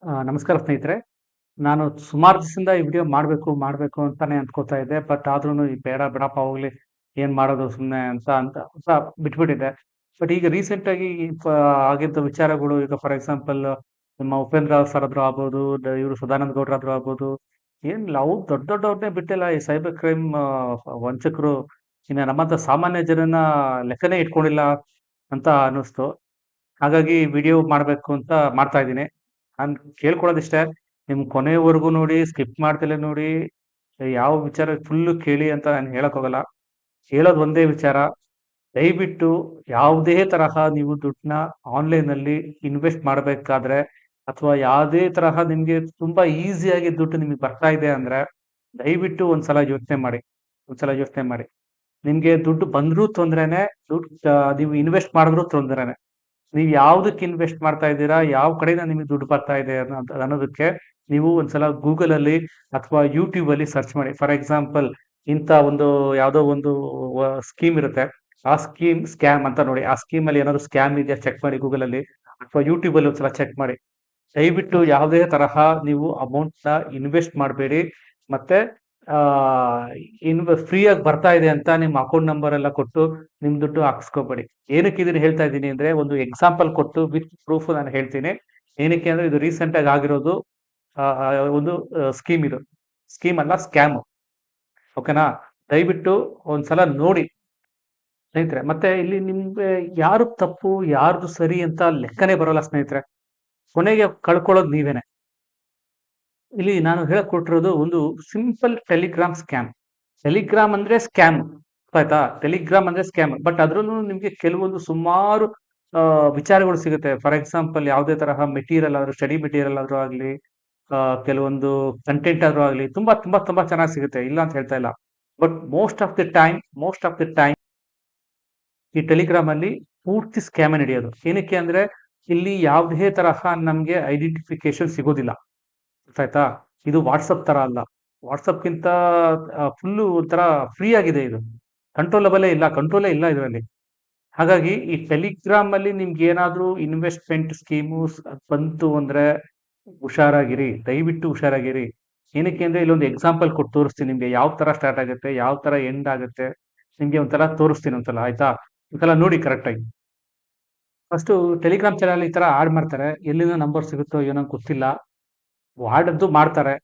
ನಮಸ್ಕಾರ ಸ್ನೇಹಿತರೆ. ನಾನು ಸುಮಾರು ದಿವಸದಿಂದ ಈ ವಿಡಿಯೋ ಮಾಡಬೇಕು ಅಂತಾನೆ ಅಂದ್ಕೋತಾ ಇದ್ದೆ. ಬಟ್ ಆದ್ರೂನು ಈ ಬೇಡ ಬಿಡಪ್ಪ ಹೋಗ್ಲಿ, ಏನ್ ಮಾಡೋದು ಸುಮ್ನೆ ಅಂತ ಬಿಟ್ಬಿಟ್ಟಿದ್ದೆ. ಬಟ್ ಈಗ ರೀಸೆಂಟಾಗಿ ಆಗಿದ್ದ ವಿಚಾರಗಳು ಈಗ ಫಾರ್ ಎಕ್ಸಾಂಪಲ್ ನಮ್ಮ ಉಪೇಂದ್ರ ಸರ್ ಆದ್ರೂ ಆಗ್ಬೋದು, ಇವರು ಸದಾನಂದ ಗೌಡ್ರಾದ್ರು ಆಗ್ಬೋದು, ಏನಿಲ್ಲ ಅವ್ರು ದೊಡ್ಡವ್ರನ್ನೇ ಬಿಟ್ಟಿಲ್ಲ ಈ ಸೈಬರ್ ಕ್ರೈಮ್ ವಂಚಕರು ಇನ್ನ ನಮ್ಮಂತ ಸಾಮಾನ್ಯ ಜನನ ಲೆಕ್ಕನೇ ಇಟ್ಕೊಂಡಿಲ್ಲ ಅಂತ ಅನ್ನಿಸ್ತು. ಹಾಗಾಗಿ ವಿಡಿಯೋ ಮಾಡ್ಬೇಕು ಅಂತ ಮಾಡ್ತಾ ಇದ್ದೀನಿ. ನಾನ್ ಕೇಳ್ಕೊಳ್ಳೋದಿಷ್ಟೇ, ನಿಮ್ ಕೊನೆವರೆಗೂ ನೋಡಿ, ಸ್ಕಿಪ್ ಮಾಡ್ದಲೇ ನೋಡಿ, ಯಾವ ವಿಚಾರ ಫುಲ್ಲು ಕೇಳಿ ಅಂತ ನಾನು ಹೇಳಕ್ ಹೋಗಲ್ಲ. ಹೇಳೋದು ಒಂದೇ ವಿಚಾರ, ದಯವಿಟ್ಟು ಯಾವುದೇ ತರಹ ನೀವು ದುಡ್ಡನ್ನ ಆನ್‌ಲೈನ್‌ನಲ್ಲಿ ಇನ್ವೆಸ್ಟ್ ಮಾಡಬೇಕಾದ್ರೆ, ಅಥವಾ ಯಾವುದೇ ತರಹ ನಿಮ್ಗೆ ತುಂಬಾ ಈಸಿಯಾಗಿ ದುಡ್ಡು ನಿಮಗೆ ಬರ್ತಾ ಇದೆ ಅಂದ್ರೆ, ದಯವಿಟ್ಟು ಒಂದ್ಸಲ ಯೋಚನೆ ಮಾಡಿ. ಒಂದ್ಸಲ ಯೋಚನೆ ಮಾಡಿ. ನಿಮ್ಗೆ ದುಡ್ಡು ಬಂದ್ರೂ ತೊಂದ್ರೆನೇ, ನೀವು ಇನ್ವೆಸ್ಟ್ ಮಾಡಿದ್ರೂ ತೊಂದ್ರೆನೇ. ನೀವು ಯಾವ್ದಕ್ಕೆ ಇನ್ವೆಸ್ಟ್ ಮಾಡ್ತಾ ಇದ್ದೀರಾ? ಯಾವ ಕಡೆಯಿಂದ ನಿಮಗೆ ದುಡ್ಡು ಬರ್ತಾ ಇದೆ ಅನ್ನೋದಕ್ಕೆ ನೀವು ಒಂದ್ಸಲ ಗೂಗಲಲ್ಲಿ ಅಥವಾ ಯೂಟ್ಯೂಬಲ್ಲಿ ಸರ್ಚ್ ಮಾಡಿ. ಫಾರ್ ಎಕ್ಸಾಂಪಲ್ ಇಂಥ ಒಂದು ಯಾವುದೋ ಒಂದು ಸ್ಕೀಮ್ ಇರುತ್ತೆ. ಆ ಸ್ಕೀಮ್ ಸ್ಕ್ಯಾಮ್ ಅಂತ ನೋಡಿ. ಆ ಸ್ಕೀಮಲ್ಲಿ ಏನಾದ್ರು ಸ್ಕ್ಯಾಮ್ ಇದೆಯಾ ಚೆಕ್ ಮಾಡಿ ಗೂಗಲಲ್ಲಿ, ಅಥವಾ ಯೂಟ್ಯೂಬಲ್ಲಿ ಒಂದ್ಸಲ ಚೆಕ್ ಮಾಡಿ. ದಯವಿಟ್ಟು ಯಾವುದೇ ತರಹ ನೀವು ಅಮೌಂಟ್‌ನ ಇನ್ವೆಸ್ಟ್ ಮಾಡಬೇಡಿ. ಮತ್ತೆ ಫ್ರೀಯಾಗಿ ಬರ್ತಾ ಇದೆ ಅಂತ ನಿಮ್ಮ ಅಕೌಂಟ್ ನಂಬರ್ ಎಲ್ಲ ಕೊಟ್ಟು ನಿಮ್ ದುಡ್ಡು ಹಾಕಿಸ್ಕೋಬೇಡಿ. ಏನಕ್ಕೆ ಇದನ್ನ ಹೇಳ್ತಾ ಇದ್ದೀನಿ ಅಂದ್ರೆ, ಒಂದು ಎಕ್ಸಾಂಪಲ್ ಕೊಟ್ಟು ವಿತ್ ಪ್ರೂಫ್ ನಾನು ಹೇಳ್ತೀನಿ. ಏನಕ್ಕೆ ಅಂದ್ರೆ ಇದು ರೀಸೆಂಟ್ ಆಗಿ ಆಗಿರೋದು. ಒಂದು ಸ್ಕೀಮ್ ಇದು. ಸ್ಕೀಮ್ ಅಲ್ಲ, ಸ್ಕ್ಯಾಮ್. ಓಕೆನಾ? ದಯವಿಟ್ಟು ಒಂದ್ಸಲ ನೋಡಿ ಸ್ನೇಹಿತರೆ. ಮತ್ತೆ ಇಲ್ಲಿ ನಿಮ್ಗೆ ಯಾರು ತಪ್ಪು, ಯಾರ್ದು ಸರಿ ಅಂತ ಲೆಕ್ಕನೇ ಬರೋಲ್ಲ ಸ್ನೇಹಿತರೆ. ಕೊನೆಗೆ ಕಳ್ಕೊಳ್ಳೋದು ನೀವೇನೆ. ಇಲ್ಲಿ ನಾನು ಹೇಳಕ್ ಕೊಟ್ಟಿರೋದು ಒಂದು ಸಿಂಪಲ್ ಟೆಲಿಗ್ರಾಮ್ ಸ್ಕ್ಯಾಮ್. ಟೆಲಿಗ್ರಾಮ್ ಅಂದ್ರೆ ಸ್ಕ್ಯಾಮ್. ಆಯ್ತಾ? ಟೆಲಿಗ್ರಾಮ್ ಅಂದ್ರೆ ಸ್ಕ್ಯಾಮ್. ಬಟ್ ಅದ್ರಲ್ಲೂ ನಿಮ್ಗೆ ಕೆಲವೊಂದು ಸುಮಾರು ವಿಚಾರಗಳು ಸಿಗುತ್ತೆ. ಫಾರ್ ಎಕ್ಸಾಂಪಲ್ ಯಾವುದೇ ತರಹ ಮೆಟೀರಿಯಲ್ ಆದ್ರೂ, ಸ್ಟಡಿ ಮೆಟೀರಿಯಲ್ ಆದ್ರೂ ಆಗ್ಲಿ, ಕೆಲವೊಂದು ಕಂಟೆಂಟ್ ಆದ್ರೂ ಆಗ್ಲಿ, ತುಂಬಾ ತುಂಬಾ ತುಂಬಾ ಚೆನ್ನಾಗಿ ಸಿಗುತ್ತೆ. ಇಲ್ಲ ಅಂತ ಹೇಳ್ತಾ ಇಲ್ಲ. But most of the time ಈ ಟೆಲಿಗ್ರಾಮ್ ಅಲ್ಲಿ ಪೂರ್ತಿ ಸ್ಕ್ಯಾಮೇ ನಡೆಯೋದು. ಏನಕ್ಕೆ ಅಂದ್ರೆ ಇಲ್ಲಿ ಯಾವುದೇ ತರಹ ನಮ್ಗೆ ಐಡೆಂಟಿಫಿಕೇಶನ್ ಸಿಗೋದಿಲ್ಲ. ಗೊತ್ತಾಯ್ತಾ? ಇದು ವಾಟ್ಸಪ್ ತರ ಅಲ್ಲ. ವಾಟ್ಸಪ್‌ಗಿಂತ ಫುಲ್ಲು ಒಂಥರ ಫ್ರೀ ಆಗಿದೆ ಇದು. ಕಂಟ್ರೋಲೇ ಇಲ್ಲ ಇದರಲ್ಲಿ. ಹಾಗಾಗಿ ಈ ಟೆಲಿಗ್ರಾಮ್ ಅಲ್ಲಿ ನಿಮ್ಗೆ ಏನಾದ್ರೂ ಇನ್ವೆಸ್ಟ್‌ಮೆಂಟ್ ಸ್ಕೀಮು ಬಂತು ಅಂದ್ರೆ ಹುಷಾರಾಗಿರಿ. ದಯವಿಟ್ಟು ಹುಷಾರಾಗಿರಿ. ಏನಕ್ಕೆ ಅಂದ್ರೆ ಇಲ್ಲೊಂದು ಎಕ್ಸಾಂಪಲ್ ಕೊಟ್ಟು ತೋರಿಸ್ತೀನಿ ನಿಮ್ಗೆ. ಯಾವ ತರ ಸ್ಟಾರ್ಟ್ ಆಗುತ್ತೆ, ಯಾವ ತರ ಎಂಡ್ ಆಗುತ್ತೆ. ನಿಮ್ಗೆ ಒಂದ್ಸಲ ತೋರಿಸ್ತೀನಿ ಒಂದ್ಸಲ, ಆಯ್ತಾ? ಒಂದ್ಸಲ ನೋಡಿ ಕರೆಕ್ಟಾಗಿ. ಫಸ್ಟು ಟೆಲಿಗ್ರಾಮ್ ಚಾನೆಲ್ ಈ ತರ ಆಡ್ ಮಾಡ್ತಾರೆ. ಎಲ್ಲಿಂದ ನಂಬರ್ ಸಿಗುತ್ತೋ ಏನೋ ಗೊತ್ತಿಲ್ಲ. ಆಡದ್ದು ಮಾಡ್ತಾರೆ.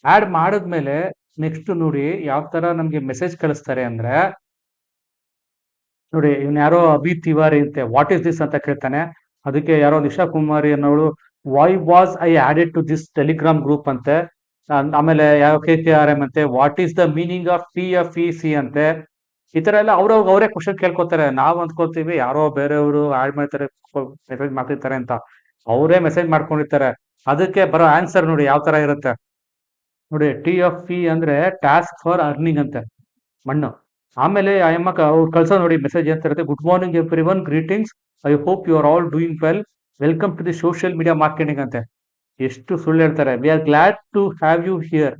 ಆಡ್ ಮಾಡಿದ್ಮೇಲೆ ನೆಕ್ಸ್ಟ್ ನೋಡಿ ಯಾವ ತರ ನಮ್ಗೆ ಮೆಸೇಜ್ ಕಳಿಸ್ತಾರೆ ಅಂದ್ರೆ, ನೋಡಿ ಇವ್ನು ಯಾರೋ ಅಭಿ ತಿವಾರಿ ಅಂತೆ, ವಾಟ್ ಇಸ್ ದಿಸ್ ಅಂತ ಕೇಳ್ತಾನೆ. ಅದಕ್ಕೆ ಯಾರೋ ನಿಶಾ ಕುಮಾರಿ ಅನ್ನೋಳು, why was I added to this Telegram group ಅಂತೆ. ಆಮೇಲೆ ಯಾವ KKRM ಅಂತೆ, what is the meaning of TFEC ಅಂತೆ. ಈ ತರ ಎಲ್ಲ ಅವರೇ ಕ್ವಶನ್ ಕೇಳ್ಕೊತಾರೆ. ನಾವ್ ಅಂದ್ಕೊಳ್ತೀವಿ ಯಾರೋ ಬೇರೆಯವರು ಆಡ್ ಮಾಡ್ತಾರೆ, ಮೆಸೇಜ್ ಮಾಡ್ತಿರ್ತಾರೆ ಅಂತ. ಅವರೇ ಮೆಸೇಜ್ ಮಾಡ್ಕೊಂಡಿರ್ತಾರೆ. ಅದಕ್ಕೆ ಬರೋ ಆನ್ಸರ್ ನೋಡಿ ಯಾವ ತರ ಇರುತ್ತೆ. ನೋಡಿ, TFE ಅಂದ್ರೆ ಟಾಸ್ಕ್ ಫಾರ್ ಅರ್ನಿಂಗ್ ಅಂತೆ, ಮಣ್ಣು. ಆಮೇಲೆ ಆ ಯಮ್ಮ ಅವ್ರು ಕಳ್ಸೋದು ನೋಡಿ ಮೆಸೇಜ್ ಅಂತ ಇರುತ್ತೆ. Good morning everyone, greetings, I hope you are all doing well, welcome to the social media marketing ಅಂತೆ. ಎಷ್ಟು ಸುಳ್ಳು ಹೇಳ್ತಾರೆ. We are glad to have you here,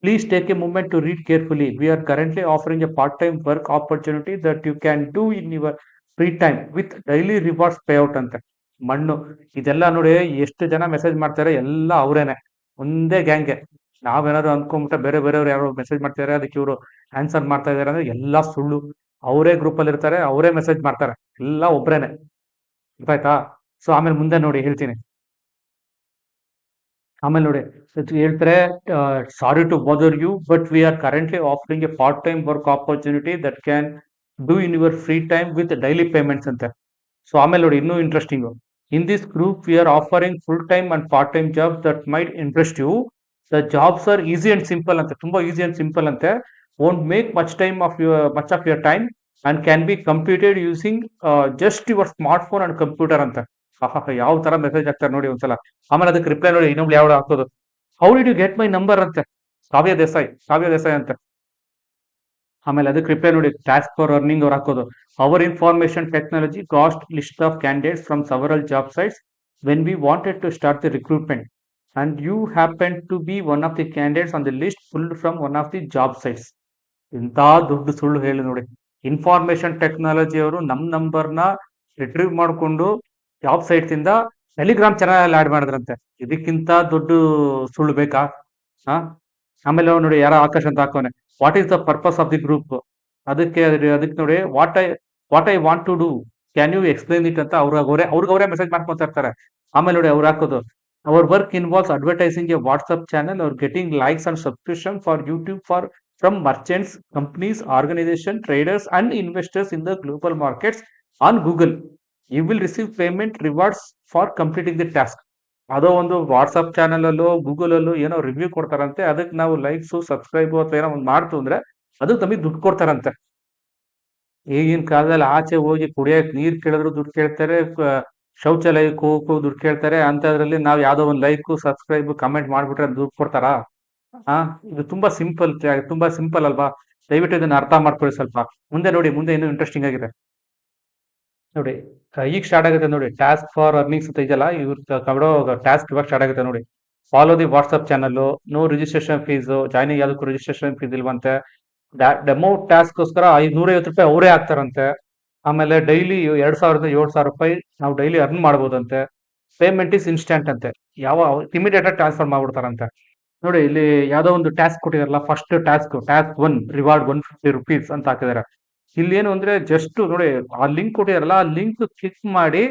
please take a moment to read carefully, we are currently offering a part time work opportunity that you can do in your free time with daily rewards payout ಅಂತೆ. ಮಣ್ಣು. ಇದೆಲ್ಲ ನೋಡಿ ಎಷ್ಟು ಜನ message ಮಾಡ್ತಾರೆ, ಎಲ್ಲ ಅವರೇನೆ, ಒಂದೇ ಗ್ಯಾಂಗ್ಗೆ. ನಾವೇನಾದ್ರು ಅನ್ಕೊಂಡ್ಬಿಟ್ರೆ ಬೇರೆಯವ್ರು ಯಾರೋ ಮೆಸೇಜ್ ಮಾಡ್ತಿದಾರೆ ಅದಕ್ಕೆ ಇವರು ಆನ್ಸರ್ ಮಾಡ್ತಾ ಇದಾರೆ ಅಂದ್ರೆ ಎಲ್ಲ ಸುಳ್ಳು. ಅವರೇ ಗ್ರೂಪ್ ಅಲ್ಲಿ ಇರ್ತಾರೆ, ಅವರೇ ಮೆಸೇಜ್ ಮಾಡ್ತಾರೆ, ಎಲ್ಲ ಒಬ್ರೇನೆ. ಗೊತ್ತಾಯ್ತಾ? ಸೊ ಆಮೇಲೆ ಮುಂದೆ ನೋಡಿ ಹೇಳ್ತೀನಿ. ಆಮೇಲೆ ನೋಡಿ ಹೇಳ್ತಾರೆ, sorry to bother you but we are currently offering a part time work opportunity that can do in your free time with daily payments ಅಂತೆ. ಸೊ ಆಮೇಲೆ ನೋಡಿ ಇನ್ನೂ interesting. In this group we are offering full time and part time job that might interest you. The jobs are easy and simple ಅಂತೆ, ತುಂಬಾ easy and simple ಅಂತೆ. Won't make much of your time and can be completed using just your smart phone and computer ಅಂತ. ಯಾವ ತರ message ಹಾಕ್ತಾರೆ ನೋಡಿ ಒಂದ್ಸಲ. ಆಮೇಲೆ ಅದಕ್ಕೆ ರಿಪ್ಲೈ ನೋಡಿ ಇನ್ನೊಬ್ಳು ಯಾವ ಹಾಕೋದು, how did you get my number ಅಂತೆ. ಕಾವ್ಯ ದೇಸಾಯಿ ಅಂತೆ. ಆಮೇಲೆ ಅದಕ್ಕೆ ರಿಪ್ಲೈ ನೋಡಿ, ಟಾಸ್ಕ್ ಫಾರ್ ಅರ್ನಿಂಗ್ ಅವ್ರು ಹಾಕೋದು, our information technology cost list of candidates from several job sites when we wanted to start the recruitment and you happen to be one of the candidates on the list pulled from one of the job sites. ಇಂಥ ದೊಡ್ಡ ಸುಳ್ಳು ಹೇಳಿ ನೋಡಿ. Information technology ಅವರು ನಮ್ ನಂಬರ್ನ retrieve ಮಾಡಿಕೊಂಡು job sites ಇಂದ ಟೆಲಿಗ್ರಾಮ್ ಚಾನಲ್ ಆಡ್ ಮಾಡಿದ್ರಂತೆ. ಇದಕ್ಕಿಂತ ದೊಡ್ಡ ಸುಳ್ಳು ಬೇಕಾ? ಹಾ, ಆಮೇಲೆ ಅವ್ನು ನೋಡಿ ಯಾರೋ ಆಕಾಶ್ ಅಂತ ಹಾಕೋನೆ, what is the purpose of the group? ಅದಕ್ಕೆ ನೋಡಿ, what I want to do, can you explain it ಅಂತ ಅವ್ರಿಗೆ ಅವರೇ ಮೆಸೇಜ್ ಮಾಡ್ಕೊತಾ ಇರ್ತಾರೆ. ಆಮೇಲೆ ನೋಡಿ ಅವ್ರು ಹಾಕೋದು, our work involves advertising a WhatsApp channel ಅವ್ರ getting likes and subscription for YouTube for from merchants, companies, organisation, traders and investors in the global markets on Google. You will receive payment rewards for completing the task. ಅದೋ ಒಂದು WhatsApp channel ಅಲ್ಲೋ Google ಅಲ್ಲೋ ಏನೋ review ಕೊಡ್ತಾರಂತೆ, ಅದಕ್ಕೆ ನಾವು likes subscribe ಅಥವಾ ಏನೋ ಒಂದು ಮಾಡ್ತು ಅಂದ್ರೆ ಅದಕ್ಕೆ ನಮಗೆ ದುಡ್ಡು ಕೊಡ್ತಾರಂತೆ. ಈಗಿನ ಕಾಲದಲ್ಲಿ ಆಚೆ ಹೋಗಿ ಕುಡಿಯಕ್ ನೀರ್ ಕೇಳಿದ್ರು ದುಡ್ಡು ಕೇಳ್ತಾರೆ, ಶೌಚಾಲಯಕ್ಕೆ ಹೋಗಕ್ಕೂ ದುಡ್ಡು ಕೇಳ್ತಾರೆ. ಅಂತದ್ರಲ್ಲಿ ನಾವು ಯಾವ್ದೋ ಒಂದು ಲೈಕ್ ಸಬ್ಸ್ಕ್ರೈಬ್ ಕಮೆಂಟ್ ಮಾಡ್ಬಿಟ್ರೆ ದುಡ್ಡು ಕೊಡ್ತಾರಾ? ಆ ಇದು ತುಂಬಾ ಸಿಂಪಲ್ ಅಲ್ವಾ? ದಯವಿಟ್ಟು ಇದನ್ನ ಅರ್ಥ ಮಾಡ್ಕೊಳ್ಳಿ ಸ್ವಲ್ಪ. ಮುಂದೆ ನೋಡಿ, ಮುಂದೆ ಇನ್ನೂ ಇಂಟ್ರೆಸ್ಟಿಂಗ್ ಆಗಿದೆ ನೋಡಿ. ಈಗ ಸ್ಟಾರ್ಟ್ ಆಗುತ್ತೆ ನೋಡಿ, ಟಾಸ್ಕ್ ಫಾರ್ ಅರ್ನಿಂಗ್ಸ್ ಅಂತ ಇದೆಯಲ್ಲ, ಇವ್ರ ಕಬಡೋ ಟಾಸ್ಕ್ ಇವಾಗ ಸ್ಟಾರ್ಟ್ ಆಗುತ್ತೆ ನೋಡಿ. Follow the WhatsApp channel, no registration fees, joining ಯಾವ್ದಕ್ಕೂ ರಿಜಿಸ್ಟ್ರೇಷನ್ ಫೀಸ್ ಇಲ್ವಂತೆ. ಡೆಮೋ ಟಾಸ್ಕ್ಗೋಸ್ಕರ ₹550 ಅವರೇ ಹಾಕ್ತಾರಂತೆ. ಆಮೇಲೆ ಡೈಲಿ 2,000 ರಿಂದ 7,000 ರೂಪಾಯಿ ನಾವು ಡೈಲಿ ಅರ್ನ್ ಮಾಡ್ಬೋದಂತೆ. ಪೇಮೆಂಟ್ ಇಸ್ ಇನ್ಸ್ಟಂಟ್ ಅಂತೆ, ಇಮಿಡಿಯೇಟ್ ಆಗಿ ಟ್ರಾನ್ಸ್ಫರ್ ಮಾಡ್ಬಿಡ್ತಾರಂತೆ. ನೋಡಿ ಇಲ್ಲಿ ಯಾವ್ದೋ ಒಂದು ಟಾಸ್ಕ್ ಕೊಟ್ಟಿದಾರಲ್ಲ, ಫಸ್ಟ್ ಟಾಸ್ಕ್ 1 ರಿವಾರ್ಡ್ ₹150 ಅಂತ ಹಾಕಿದಾರೆ. ಇಲ್ಲಿ ಏನು ಅಂದ್ರೆ ಜಸ್ಟ್ ನೋಡಿ, ಆ ಲಿಂಕ್ ಕೊಟ್ಟಿದಾರಲ್ಲ, ಆ ಲಿಂಕ್ ಕ್ಲಿಕ್ ಮಾಡಿ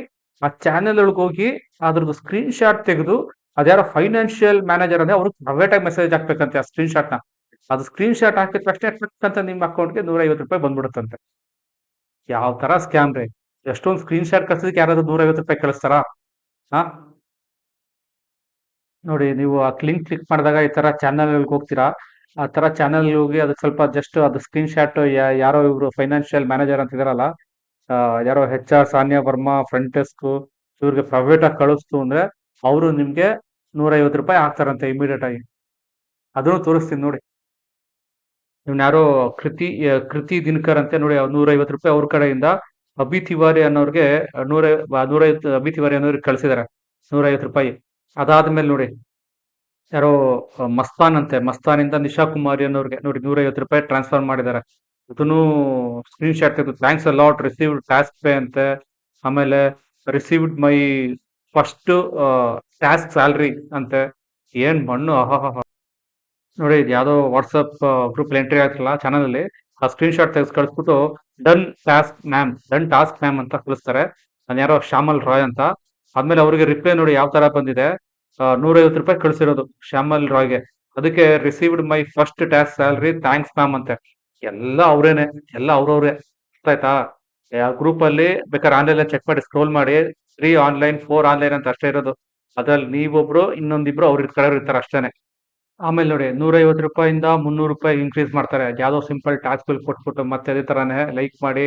ಆ ಚಾನೆಲ್ ಒಳಗೆ ಹೋಗಿ ಅದ್ರದ್ದು ಸ್ಕ್ರೀನ್ ಶಾಟ್ ತೆಗೆದು, ಅದ್ಯಾರೋ ಫೈನಾನ್ಷಿಯಲ್ ಮ್ಯಾನೇಜರ್ ಅಂದ್ರೆ ಅವ್ರಿಗೆ ಪ್ರೈವೇಟ್ ಆಗಿ ಮೆಸೇಜ್ ಹಾಕ್ಬೇಕಂತೆ ಆ ಸ್ಕ್ರೀನ್ ಶಾಟ್ ನ. ಅದು ಸ್ಕ್ರೀನ್ ಶಾಟ್ ಹಾಕಿದ ತಕ್ಷಣ ಟಕ್ ಅಂತ ನಿಮ್ಮ ಅಕೌಂಟ್ಗೆ ₹150 ಬಂದ್ಬಿಡುತ್ತಂತೆ. ಯಾವ ತರ ಸ್ಕ್ಯಾಮ್ ರೀ! ಎಷ್ಟೊಂದು ಸ್ಕ್ರೀನ್ ಶಾಟ್ ಕಳ್ಸೋದಕ್ಕೆ ಯಾರಾದ್ರೂ ₹150 ಕಳಿಸ್ತಾರಾ? ಹಾ, ನೋಡಿ ನೀವು ಆ ಲಿಂಕ್ ಕ್ಲಿಕ್ ಮಾಡಿದಾಗ ಈ ತರ ಚಾನಲ್ ಹೋಗ್ತೀರಾ. ಆ ತರ ಚಾನಲ್ ಹೋಗಿ ಅದಕ್ಕೆ ಸ್ವಲ್ಪ ಜಸ್ಟ್ ಅದು ಸ್ಕ್ರೀನ್ ಶಾಟ್, ಯಾರೋ ಇವರು ಫೈನಾನ್ಷಿಯಲ್ ಮ್ಯಾನೇಜರ್ ಅಂತ ಇದಾರಲ್ಲ, ಯಾರೋ HR Saniya Varma front desk, ಇವ್ರಿಗೆ ಪ್ರೈವೇಟ್ ಆಗಿ ಕಳಿಸ್ತು ಅಂದ್ರೆ ಅವರು ನಿಮ್ಗೆ ₹150 ಹಾಕ್ತಾರಂತೆ ಇಮಿಡಿಯೇಟ್ ಆಗಿ. ಅದನ್ನು ತೋರಿಸ್ತೀನಿ ನೋಡಿ. ಇವ್ನ ಯಾರೋ ಕೃತಿ ದಿನಕರ್ ಅಂತೆ ನೋಡಿ, ₹150 ಅವ್ರ ಕಡೆಯಿಂದ ಅಭಿ ತಿವಾರಿ ಅನ್ನೋರ್ಗೆ ಅಭಿ ತಿವಾರಿ ಅನ್ನೋರಿಗೆ ಕಳ್ಸಿದಾರೆ ₹150. ಅದಾದ್ಮೇಲೆ ನೋಡಿ ಯಾರೋ ಮಸ್ತಾನ್ ಅಂತೆ, ಮಸ್ತಾನಿಂದ ನಿಶಾ ಕುಮಾರಿ ಅನ್ನೋರ್ಗೆ ನೋಡಿ ₹150 ಟ್ರಾನ್ಸ್ಫರ್ ಮಾಡಿದ್ದಾರೆ. ಇದನ್ನು ಸ್ಕ್ರೀನ್ ಶಾಟ್ ತೆಗೆದು, thanks a lot, received task pay ಅಂತೆ. ಆಮೇಲೆ received my first task salary ಅಂತೆ. ಏನ್ ಮಣ್ಣು! ಆಹಾಹಾ! ನೋಡಿ ಇದು ಯಾವ್ದೋ ವಾಟ್ಸಪ್ ಗ್ರೂಪ್ ಎಂಟ್ರಿ ಆಗ್ತಿಲ್ಲ ಚಾನಲ್ ಅಲ್ಲಿ, ಆ ಸ್ಕ್ರೀನ್ ಶಾಟ್ ತೆಗೆದು ಕಳಿಸ್ಬಿಟ್ಟು ಡನ್ ಟಾಸ್ಕ್ ಮ್ಯಾಮ್ ಅಂತ ಕಳಿಸ್ತಾರೆ. ನಾನು ಯಾರೋ ಶ್ಯಾಮಲ್ ರಾಯ್ ಅಂತ. ಆದ್ಮೇಲೆ ಅವರಿಗೆ ರಿಪ್ಲೈ ನೋಡಿ ಯಾವ ತರ ಬಂದಿದೆ, ₹150 ಕಳಿಸಿರೋದು ಶ್ಯಾಮಲ್ ರಾಯ್ಗೆ. ಅದಕ್ಕೆ received my first task salary, thanks ma'am ಅಂತೆ. ಎಲ್ಲ ಅವ್ರೇನೆ, ಎಲ್ಲ ಅವ್ರವ್ರೆ. ಆಯ್ತಾ? ಗ್ರೂಪ್ ಅಲ್ಲಿ ಬೇಕಾದ್ರೆ ಆನ್ಲೈನ್ ಚೆಕ್ ಮಾಡಿ, ಸ್ಕ್ರೋಲ್ ಮಾಡಿ, 3 ಆನ್ಲೈನ್ 4 ಆನ್ಲೈನ್ ಅಂತ ಅಷ್ಟೇ ಇರೋದು. ಅದ್ರಲ್ಲಿ ನೀವೊಬ್ರು ಇನ್ನೊಂದಿಬ್ರು ಅವ್ರ ಕಡೆ ಇರ್ತಾರೆ ಅಷ್ಟೇನೆ. ಆಮೇಲೆ ನೋಡಿ ₹150 ಇಂದ ₹300 ಇನ್ಕ್ರೀಸ್ ಮಾಡ್ತಾರೆ. ಯಾವ್ದೋ ಸಿಂಪಲ್ ಟಾಸ್ಕ್ ಕೊಟ್ಬಿಟ್ಟು ಮತ್ತೆ ಅದೇ ತರಾನೇ ಲೈಕ್ ಮಾಡಿ,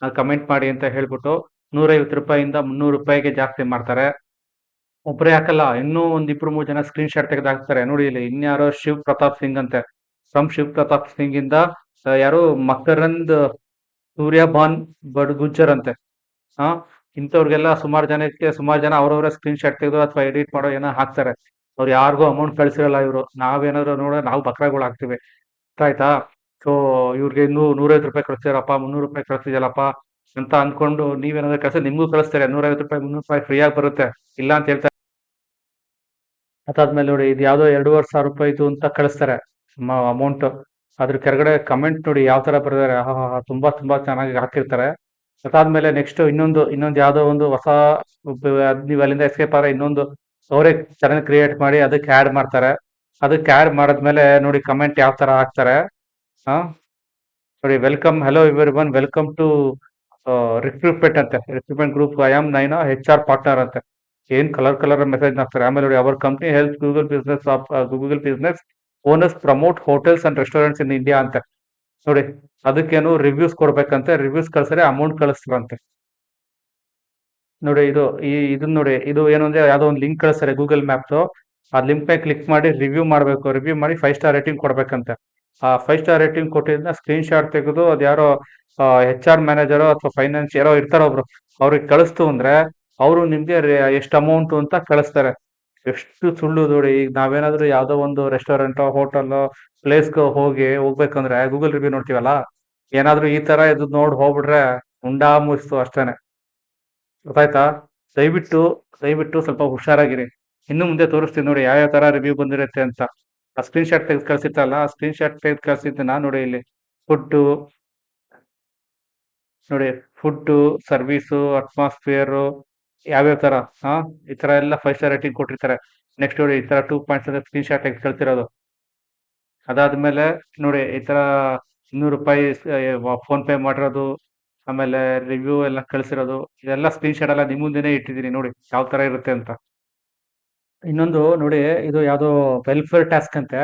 ಕಮೆಂಟ್ ಮಾಡಿ ಅಂತ ಹೇಳ್ಬಿಟ್ಟು ₹150 ಇಂದ ₹300ಗೆ ಜಾಸ್ತಿ ಮಾಡ್ತಾರೆ. ಒಬ್ಬರೇ ಹಾಕಲ್ಲ, ಇನ್ನೂ ಒಂದಿಬ್ರು 3 ಜನ ಸ್ಕ್ರೀನ್ ಶಾಟ್ ತೆಗೆದು ಹಾಕ್ತಾರೆ. ನೋಡಿ ಇಲ್ಲಿ ಇನ್ಯಾರೋ ಶಿವ್ ಪ್ರತಾಪ್ ಸಿಂಗ್ ಅಂತೆ, ಫ್ರಮ್ ಶಿವ್ ಪ್ರತಾಪ್ ಸಿಂಗ್ ಇಂದ ಯಾರೋ ಮಕರಂದ್ ಸೂರ್ಯಭಾನ್ ಬಡ್ಗುಜ್ಜರ್ ಅಂತೆ. ಹಾ, ಇಂಥವ್ರಿಗೆಲ್ಲ ಸುಮಾರು ಜನ ಅವ್ರವ್ರ ಸ್ಕ್ರೀನ್ ಶಾಟ್ ತೆಗೆದು ಅಥವಾ ಎಡಿಟ್ ಮಾಡೋ ಏನೋ ಹಾಕ್ತಾರೆ. ಅವ್ರು ಯಾರಿಗೂ ಅಮೌಂಟ್ ಕಳ್ಸಿರಲ್ಲ ಇವರು. ನಾವೇನಾದ್ರು ನೋಡಿದ್ರೆ ನಾವು ಬಕ್ರಾಗಳು ಹಾಕ್ತಿವಿ. ಅರ್ಥ ಆಯ್ತಾ? ಸೊ ಇವ್ರಿಗೆ ಇನ್ನೂ ₹150 ಕಳಿಸ್ತಿದಾರಪ್ಪ, ₹300 ಕಳಿಸ್ತಿದ್ಯಲ್ಲಪ್ಪ ಅಂತ ಅನ್ಕೊಂಡು ನೀವೇನಾದ್ರು ಕಳ್ಸಿದ್ರೆ ನಿಮ್ಗೂ ಕಳಿಸ್ತಾರೆ. ₹150 ₹300 ಫ್ರೀ ಆಗಿ ಬರುತ್ತೆ, ಇಲ್ಲ ಅಂತ ಹೇಳ್ತಾರೆ. ಅದಾದ್ಮೇಲೆ ನೋಡಿ ಇದು ಯಾವ್ದೋ ₹2,500 ಅಂತ ಕಳಿಸ್ತಾರೆ ಅಮೌಂಟ್. ಅದ್ರ ಕೆಳಗಡೆ ಕಮೆಂಟ್ ನೋಡಿ ಯಾವ ತರ ಬರೆದಿದ್ದಾರೆ, ತುಂಬಾ ತುಂಬಾ ಚೆನ್ನಾಗಿ ಹಾಕಿರ್ತಾರೆ. ಅದಾದ್ಮೇಲೆ ನೆಕ್ಸ್ಟ್ ಇನ್ನೊಂದು ಯಾವ್ದೋ ಒಂದು ಹೊಸ, ನೀವು ಅಲ್ಲಿಂದ ಎಸ್ಕೇಪ್ ಆದ್ರೆ ಇನ್ನೊಂದು ಅವರೇ ಚಾನಲ್ ಕ್ರಿಯೇಟ್ ಮಾಡಿ ಅದಕ್ಕೆ ಆಡ್ ಮಾಡ್ತಾರೆ. ಅದಕ್ಕೆ ಆಡ್ ಮಾಡಿದ್ಮೇಲೆ ನೋಡಿ ಕಮೆಂಟ್ ಯಾವ ತರ ಹಾಕ್ತಾರೆ. ಹಾ, ನೋಡಿ welcome, hello everyone, welcome to recruitment ಅಂತೆ, recruitment group, I am Naina HR partner ಅಂತೆ. ಏನ್ ಕಲರ್ ಮೆಸೇಜ್ ಹಾಕ್ತಾರೆ. ಆಮೇಲೆ ನೋಡಿ our company help Google business owners promote hotels and restaurants in India ಅಂತ. ನೋಡಿ ಅದಕ್ಕೇನು ರಿವ್ಯೂಸ್ ಕೊಡ್ಬೇಕಂತೆ, ರಿವ್ಯೂಸ್ ಕಳ್ಸಿದ್ರೆ ಅಮೌಂಟ್ ಕಳಿಸ್ತಾರಂತೆ. ನೋಡಿ ಇದನ್ನ ನೋಡಿ, ಇದು ಏನು ಅಂದ್ರೆ ಯಾವ್ದೋ ಒಂದು ಲಿಂಕ್ ಕಳಿಸ್ತಾರೆ ಗೂಗಲ್ ಮ್ಯಾಪ್ಸ್. ಆ ಲಿಂಕ್ ಮೇಲೆ ಕ್ಲಿಕ್ ಮಾಡಿ ರಿವ್ಯೂ ಮಾಡಬೇಕು, ರಿವ್ಯೂ ಮಾಡಿ 5 ಸ್ಟಾರ್ ರೇಟಿಂಗ್ ಕೊಡ್ಬೇಕಂತೆ. ಆ 5 ಸ್ಟಾರ್ ರೇಟಿಂಗ್ ಕೊಟ್ಟಿದ್ದ ಸ್ಕ್ರೀನ್ ಶಾಟ್ ತೆಗೆದು ಅದ್ಯಾರೋ HR ಮ್ಯಾನೇಜರ್ ಅಥವಾ ಫೈನಾನ್ಸ್ ಯಾರೋ ಇರ್ತಾರ ಒಬ್ರು, ಅವ್ರಿಗೆ ಕಳಿಸ್ತು ಅಂದ್ರೆ ಅವರು ನಿಮ್ಗೆ ಎಷ್ಟು ಅಮೌಂಟ್ ಅಂತ ಕಳಿಸ್ತಾರೆ. ಎಷ್ಟು ಸುಳ್ಳು ನೋಡಿ. ಈಗ ನಾವೇನಾದ್ರೂ ಯಾವ್ದೋ ಒಂದು ರೆಸ್ಟೋರೆಂಟ್, ಹೋಟೆಲ್, ಪ್ಲೇಸ್ಗೆ ಹೋಗ್ಬೇಕಂದ್ರೆ ಗೂಗಲ್ ರಿವ್ಯೂ ನೋಡ್ತೀವಲ್ಲ, ಏನಾದ್ರೂ ಈ ತರ ಇದು ನೋಡಿ ಹೋಗ್ಬಿಟ್ರೆ ಉಂಡಾ ಮುಗಿಸ್ತು ಅಷ್ಟೇನೆ. ಗೊತ್ತಾಯ್ತಾ? ದಯವಿಟ್ಟು ದಯವಿಟ್ಟು ಸ್ವಲ್ಪ ಹುಷಾರಾಗಿರಿ. ಇನ್ನು ಮುಂದೆ ತೋರಿಸ್ತೀನಿ ನೋಡಿ ಯಾವ ತರ ರಿವ್ಯೂ ಬಂದಿರುತ್ತೆ ಅಂತ. ಆ ಸ್ಕ್ರೀನ್ ಶಾಟ್ ತೆಗೆದು ಕಳ್ಸಿತ್ತಲ್ಲ, ಆ ಸ್ಕ್ರೀನ್ ಶಾಟ್ ತೆಗೆದು ಕಳ್ಸಿದ್ದನ್ನ ನೋಡಿ ಇಲ್ಲಿ. ಫುಡ್ ನೋಡಿ, ಫುಡ್, ಸರ್ವಿಸು, ಅಟ್ಮಾಸ್ಫಿಯರು, ಯಾವ್ಯಾವ ತರ ಈ ತರ ಎಲ್ಲ 5 ಸ್ಟಾರ್ ರೇಟಿಂಗ್ ಕೊಟ್ಟಿರ್ತಾರೆ. ನೆಕ್ಸ್ಟ್ ನೋಡಿ ಈ ತರ 2 ಪಾಯಿಂಟ್ಸ್ ಅಂತ ಸ್ಕ್ರೀನ್ ಶಾಟ್ ತೆಗೆದು ಕಳ್ಸಿರೋದು. ಅದಾದ್ಮೇಲೆ ನೋಡಿ ಈ ತರ ₹200 ಫೋನ್ ಪೇ ಮಾಡಿರೋದು, ಆಮೇಲೆ ರಿವ್ಯೂ ಎಲ್ಲ ಕಳ್ಸಿರೋದು, ಇದೆಲ್ಲ ಸ್ಕ್ರೀನ್ ಶಾಟ್ ಎಲ್ಲ ನಿಮ್ ಮುಂದೆನೆ ಇಟ್ಟಿದ್ದೀನಿ ನೋಡಿ ಯಾವ ತರ ಇರುತ್ತೆ ಅಂತ. ಇನ್ನೊಂದು ನೋಡಿ, ಇದು ಯಾವ್ದೋ ವೆಲ್ಫೇರ್ ಟಾಸ್ಕ್ ಅಂತೆ.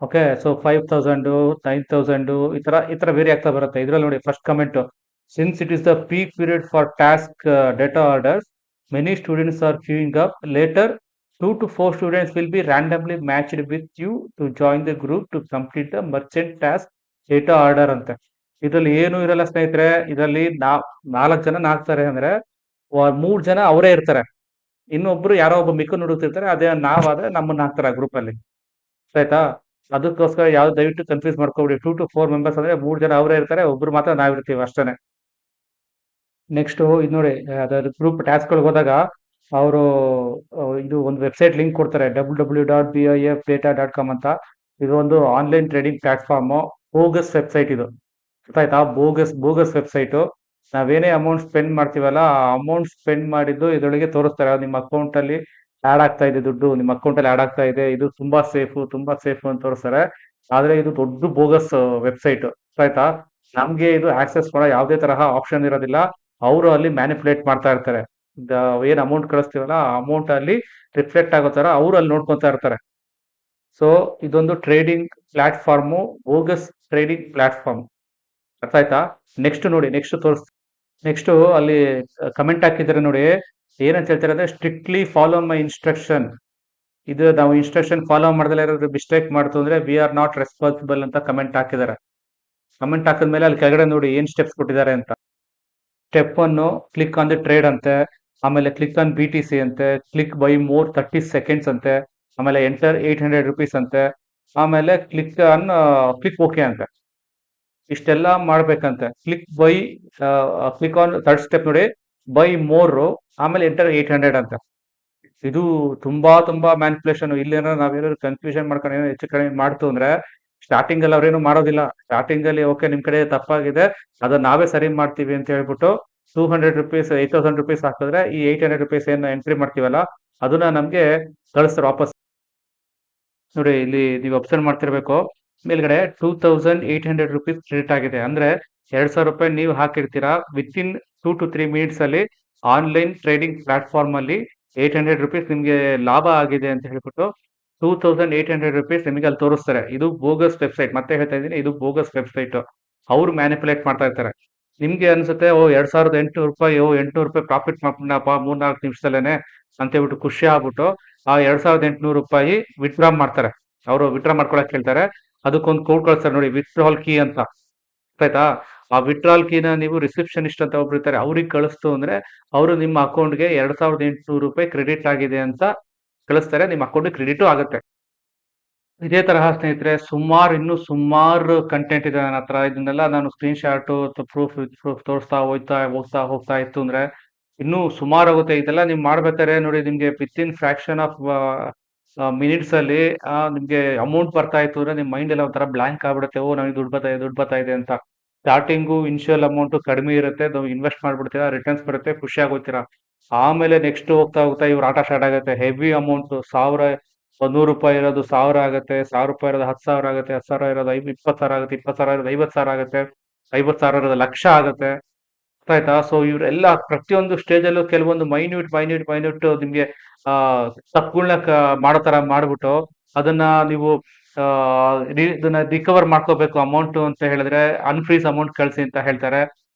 ಓಕೆ, ಸೊ 5,000 9,000 ಈ ತರ ವೇರಿ ಆಗ್ತಾ ಬರುತ್ತೆ. ಇದ್ರಲ್ಲಿ ನೋಡಿ first comment: since it is the peak period for task data orders, many students are queuing up. Later 2 to 4 students will be randomly matched with you to join the group to complete the merchant task data order ಅಂತೆ. ಇದ್ರಲ್ಲಿ ಏನು ಇರಲ್ಲ ಸ್ನೇಹಿತರೆ. ಇದರಲ್ಲಿ 4 ಜನ ಹಾಕ್ತಾರೆ ಅಂದ್ರೆ 3 ಜನ ಅವರೇ ಇರ್ತಾರೆ. ಇನ್ನೊಬ್ರು ಯಾರೋ ಒಬ್ಬ ಮಿಕ್ಕನ್ ಹುಡುಕ್ತಿರ್ತಾರೆ. ಅದೇ ನಾವಾದ್ರೆ ನಮ್ಮನ್ನ ಹಾಕ್ತಾರೆ ಗ್ರೂಪ್ ಅಲ್ಲಿ. ಆಯ್ತಾ? ಅದಕ್ಕೋಸ್ಕರ ಯಾವ್ದು ದಯವಿಟ್ಟು ಕನ್ಫ್ಯೂಸ್ ಮಾಡ್ಕೊಬಿಡಿ. 2 to 4 ಮೆಂಬರ್ಸ್ ಅಂದ್ರೆ 3 ಜನ ಅವರೇ ಇರ್ತಾರೆ, ಒಬ್ರು ಮಾತ್ರ ನಾವಿರ್ತೀವಿ ಅಷ್ಟೇನೆ. ನೆಕ್ಸ್ಟ್ ಇದು ನೋಡಿ, ಅದಾದ್ರು ಗ್ರೂಪ್ ಟಾಸ್ಕ್ಗಳಿಗೆ ಹೋದಾಗ ಅವರು ಇದು ಒಂದು ವೆಬ್ಸೈಟ್ ಲಿಂಕ್ ಕೊಡ್ತಾರೆ, www.bifdata.com ಅಂತ. ಇದು ಒಂದು online trading platform. Bogus website ಇದು. ಗೊತ್ತಾಯ್ತಾ? Bogus website. ನಾವೇನೇ ಅಮೌಂಟ್ ಸ್ಪೆಂಡ್ ಮಾಡ್ತೀವಲ್ಲ, ಆ ಅಮೌಂಟ್ ಸ್ಪೆಂಡ್ ಮಾಡಿದ್ದು ಇದರೊಳಗೆ ತೋರಿಸ್ತಾರೆ. ನಿಮ್ಮ ಅಕೌಂಟ್ ಅಲ್ಲಿ ಆಡ್ ಆಗ್ತಾ ಇದೆ, ದುಡ್ಡು ನಿಮ್ಮ ಅಕೌಂಟ್ ಅಲ್ಲಿ ಆಡ್ ಆಗ್ತಾ ಇದೆ, ಇದು ತುಂಬಾ ಸೇಫು ಅಂತ ತೋರಿಸ್ತಾರೆ. ಆದ್ರೆ ಇದು ದೊಡ್ಡ ಬೋಗಸ್ ವೆಬ್ಸೈಟ್. ಆಯ್ತಾ? ನಮ್ಗೆ ಇದು ಆಕ್ಸೆಸ್ ಮಾಡೋ ಯಾವುದೇ ತರಹ ಆಪ್ಷನ್ ಇರೋದಿಲ್ಲ. ಅವರು ಅಲ್ಲಿ ಮ್ಯಾನಿಪುಲೇಟ್ ಮಾಡ್ತಾ ಇರ್ತಾರೆ. ಏನ್ ಅಮೌಂಟ್ ಕಳಿಸ್ತೀವಲ್ಲ, ಆ ಅಮೌಂಟ್ ಅಲ್ಲಿ ರಿಫ್ಲೆಕ್ಟ್ ಆಗೋ ತರ ಅವ್ರು ಅಲ್ಲಿ ನೋಡ್ಕೊಂತಾ ಇರ್ತಾರೆ. ಸೊ ಇದೊಂದು trading platform, bogus trading platform. ಅರ್ಥ ಆಯ್ತಾ? ನೆಕ್ಸ್ಟ್ ನೋಡಿ, ನೆಕ್ಸ್ಟ್ ಅಲ್ಲಿ ಕಮೆಂಟ್ ಹಾಕಿದ್ರೆ ನೋಡಿ, ಏನಂತ ಹೇಳ್ತಾರೆ ಅಂದ್ರೆ, ಸ್ಟ್ರಿಕ್ಟ್ಲಿ ಫಾಲೋ ಮೈ ಇನ್ಸ್ಟ್ರಕ್ಷನ್. ಇದು ನಾವು ಇನ್ಸ್ಟ್ರಕ್ಷನ್ ಫಾಲೋ ಮಾಡ್ದಲ್ಲ ಏನಾದ್ರು ಮಿಸ್ಟೇಕ್ ಮಾಡ್ತು ಅಂದ್ರೆ ವಿ ಆರ್ ನಾಟ್ ರೆಸ್ಪಾನ್ಸಿಬಲ್ ಅಂತ ಕಮೆಂಟ್ ಹಾಕಿದ್ದಾರೆ. ಕಮೆಂಟ್ ಹಾಕಿದ್ಮೇಲೆ ಅಲ್ಲಿ ಕೆಳಗಡೆ ನೋಡಿ ಏನ್ ಸ್ಟೆಪ್ಸ್ ಕೊಟ್ಟಿದ್ದಾರೆ ಅಂತ. Step 1 click on the trade ಅಂತೆ. ಆಮೇಲೆ ಕ್ಲಿಕ್ ಆನ್ BTC ಅಂತೆ. ಕ್ಲಿಕ್ ಬೈ ಮೋರ್ 30 ಸೆಕೆಂಡ್ಸ್ ಅಂತೆ. ಆಮೇಲೆ ಎಂಟರ್ ₹800 ಅಂತೆ. ಆಮೇಲೆ ಕ್ಲಿಕ್ ಓಕೆ ಅಂತೆ. ಇಷ್ಟೆಲ್ಲ ಮಾಡ್ಬೇಕಂತೆ. ಕ್ಲಿಕ್ ಆನ್ ಥರ್ಡ್ ಸ್ಟೆಪ್ ನೋಡಿ, ಬೈ ಮೋರ್, ಆಮೇಲೆ ಎಂಟರ್ 800 ಅಂತ. ಇದು ತುಂಬಾ ಮ್ಯಾನಿಪುಲೇಷನ್. ಇಲ್ಲೇನೋ ನಾವೇನಾದ್ರು ಕನ್ಫ್ಯೂಷನ್ ಮಾಡ್ಕೊಂಡು ಏನೋ ಹೆಚ್ಚು ಕಡಿಮೆ ಮಾಡ್ತು ಅಂದ್ರೆ, ಸ್ಟಾರ್ಟಿಂಗ್ ಅಲ್ಲಿ ಅವ್ರೇನು ಮಾಡೋದಿಲ್ಲ. ಸ್ಟಾರ್ಟಿಂಗ್ ಅಲ್ಲಿ ಓಕೆ ನಿಮ್ ಕಡೆ ತಪ್ಪಾಗಿದೆ, ಅದನ್ನ ನಾವೇ ಸರಿ ಮಾಡ್ತೀವಿ ಅಂತ ಹೇಳ್ಬಿಟ್ಟು ₹200 ₹8,000 ಹಾಕಿದ್ರೆ ಈ ₹800 ಏನು ಎಂಟ್ರಿ ಮಾಡ್ತೀವಲ್ಲ, ಅದನ್ನ ನಮ್ಗೆ ಕಳಿಸ್ತಾರೆ ವಾಪಸ್. ನೋಡಿ ಇಲ್ಲಿ ನೀವು ಅಬ್ಸರ್ವ್ ಮಾಡ್ತಿರ್ಬೇಕು, ಮೇಲ್ಗಡೆ ₹2,800 ಕ್ರೆಡಿಟ್ ಆಗಿದೆ. ಅಂದ್ರೆ ₹2,000 ನೀವು ಹಾಕಿರ್ತೀರಾ, ವಿತ್ ಇನ್ 2 to 3 ಮಿನಿಟ್ಸ್ ಅಲ್ಲಿ ಆನ್ಲೈನ್ ಟ್ರೇಡಿಂಗ್ ಪ್ಲಾಟ್ಫಾರ್ಮ್ ಅಲ್ಲಿ ₹800 ನಿಮ್ಗೆ ಲಾಭ ಆಗಿದೆ ಅಂತ ಹೇಳ್ಬಿಟ್ಟು ₹2,800 ನಿಮಗೆ ಅಲ್ಲಿ ತೋರಿಸ್ತಾರೆ. ಇದು ಬೋಗಸ್ ವೆಬ್ಸೈಟ್. ಮತ್ತೆ ಹೇಳ್ತಾ ಇದ್ದೀನಿ, ಇದು ಬೋಗಸ್ ವೆಬ್ಸೈಟ್. ಅವ್ರು ಮ್ಯಾನಿಪುಲೇಟ್ ಮಾಡ್ತಾ ಇರ್ತಾರೆ. ನಿಮ್ಗೆ ಅನ್ಸುತ್ತೆ, ₹2,800, ₹800 ಪ್ರಾಫಿಟ್ ಮಾಡ್ಬಿಟ್ನಪ್ಪ 3-4 ನಿಮಿಷದಲ್ಲೇನೆ ಅಂತ ಹೇಳ್ಬಿಟ್ಟು ಖುಷಿ ಆಗ್ಬಿಟ್ಟು ಆ ₹2,800 ವಿತ್ಡ್ರಾ ಮಾಡ್ತಾರೆ. ಅವರು ವಿತ್ಡ್ರಾ ಮಾಡ್ಕೊಳಕ್ ಹೇಳ್ತಾರೆ. ಅದಕ್ಕೊಂದು ಕೋಡ್ ಕಳಿಸ್ತಾರೆ ನೋಡಿ, ವಿತ್ಡ್ರಾಲ್ ಕೀ ಅಂತ. ಆಯ್ತಾ? ಆ ವಿತ್ಡ್ರಾಲ್ ಕೀನ ನೀವು ರಿಸೆಪ್ಷನಿಸ್ಟ್ ಅಂತ ಒಬ್ರು ಇರ್ತಾರೆ, ಅವ್ರಿಗೆ ಕಳಿಸ್ತು ಅಂದ್ರೆ ಅವರು ನಿಮ್ಮ ಅಕೌಂಟ್ಗೆ ₹2,800 ಕ್ರೆಡಿಟ್ ಆಗಿದೆ ಅಂತ ಕಳಿಸ್ತಾರೆ. ನಿಮ್ಮ ಅಕೌಂಟ್ ಕ್ರೆಡಿಟ್ ಆಗುತ್ತೆ. ಇದೇ ತರಹ ಸ್ನೇಹಿತರೆ ಇನ್ನೂ ಸುಮಾರು ಕಂಟೆಂಟ್ ಇದೆ ನನ್ನ ಹತ್ರ. ಇದನ್ನೆಲ್ಲ ನಾನು ಸ್ಕ್ರೀನ್ ಶಾಟ್ ಪ್ರೂಫ್ ತೋರಿಸ್ತಾ ಹೋಗ್ತಾ ಇತ್ತು ಅಂದ್ರೆ ಇನ್ನೂ ಸುಮಾರು ಆಗುತ್ತೆ. ಇದೆಲ್ಲ ನೀವು ಮಾಡ್ಬೇಕಾದ್ರೆ ನೋಡಿ, ನಿಮ್ಗೆ with in fraction of minutes ಅಲ್ಲಿ ನಿಮ್ಗೆ ಅಮೌಂಟ್ ಬರ್ತಾ ಇತ್ತು ಅಂದ್ರೆ ನಿಮ್ ಮೈಂಡ್ ಎಲ್ಲ ಒಂಥರ ಬ್ಲಾಂಕ್ ಆಗ್ಬಿಡುತ್ತೆ. ನನಗೆ ದುಡ್ಡು ಬರ್ತಾ ಇದೆ ಅಂತ. ಸ್ಟಾರ್ಟಿಂಗು ಇನಿಷಿಯಲ್ ಅಮೌಂಟ್ ಕಡಿಮೆ ಇರುತ್ತೆ, ನಾವು ಇನ್ವೆಸ್ಟ್ ಮಾಡ್ಬಿಡ್ತೀರಾ, ರಿಟರ್ನ್ಸ್ ಬರುತ್ತೆ, ಖುಷಿ ಆಗೋಗ್ತೀರಾ. ಆಮೇಲೆ ನೆಕ್ಸ್ಟ್ ಹೋಗ್ತಾ ಇವ್ರ ಆಟ ಸ್ಟಾರ್ಟ್ ಆಗುತ್ತೆ. ಹೆವಿ ಅಮೌಂಟ್, ₹100 ಇರೋದು 1,000 ಆಗುತ್ತೆ, ₹1,000 ಇರೋದು 10,000 ಆಗುತ್ತೆ, 10,000 ಇರೋದು 20,000 ಆಗುತ್ತೆ, 20,000 ಇರೋದು 50,000 ಆಗುತ್ತೆ, 50,000 ಇರೋದು ಲಕ್ಷ ಆಗುತ್ತೆ. ಆಯ್ತಾ? ಸೊ ಇವರೆಲ್ಲ ಪ್ರತಿಯೊಂದು ಸ್ಟೇಜ್ ಅಲ್ಲೂ ಕೆಲವೊಂದು ಮೈನ್ಯೂಟ್ ನಿಮ್ಗೆ ಆ ತಪ್ಪುಗಳನ್ನ ಮಾಡೋ ತರ ಮಾಡ್ಬಿಟ್ಟು ಅದನ್ನ ನೀವು ಇದನ್ನ ರಿಕವರ್ ಮಾಡ್ಕೋಬೇಕು ಅಮೌಂಟ್ ಅಂತ ಹೇಳಿದ್ರೆ ಅನ್ಫ್ರೀಸ್ ಅಮೌಂಟ್ ಕಳಿಸಿ ಅಂತ ಹೇಳ್ತಾರೆ.